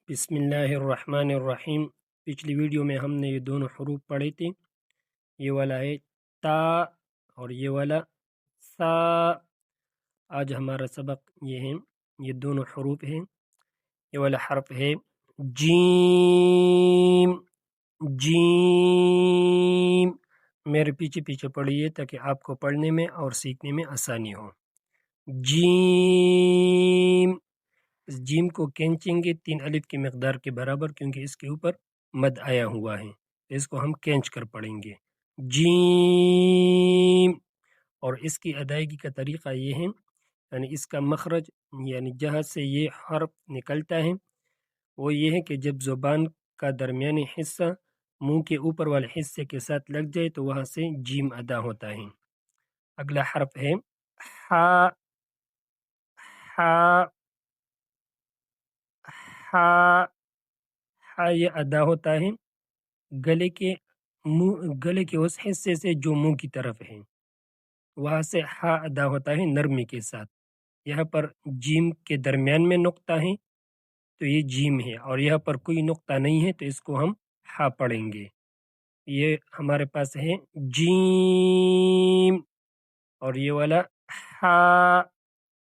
بسم اللہ الرحمن الرحیم۔ پچھلی ویڈیو میں ہم نے یہ دونوں حروف پڑھے تھے، یہ والا ہے تا اور یہ والا سا۔ آج ہمارا سبق یہ ہے، یہ دونوں حروف ہیں۔ یہ والا حرف ہے جیم۔ جیم میرے پیچھے پیچھے پڑھیے تاکہ آپ کو پڑھنے میں اور سیکھنے میں آسانی ہو۔ جیم، اس جیم کو کھینچیں گے 3 الف کی مقدار کے برابر، کیونکہ اس کے اوپر مد آیا ہوا ہے، اس کو ہم کھینچ کر پڑھیں گے جیم۔ اور اس کی ادائیگی کا طریقہ یہ ہے، یعنی اس کا مخرج، یعنی جہاں سے یہ حرف نکلتا ہے وہ یہ ہے کہ جب زبان کا درمیانی حصہ منہ کے اوپر والے حصے کے ساتھ لگ جائے تو وہاں سے جیم ادا ہوتا ہے۔ اگلا حرف ہے ہا۔ ہا ہا ہا یہ ادا ہوتا ہے گلے کے اس حصے سے جو منہ کی طرف ہے، وہاں سے ہا ادا ہوتا ہے نرمی کے ساتھ۔ یہاں پر جیم کے درمیان میں نقطہ ہے تو یہ جیم ہے، اور یہاں پر کوئی نقطہ نہیں ہے تو اس کو ہم ہا پڑھیں گے۔ یہ ہمارے پاس ہے جیم اور یہ والا ہا۔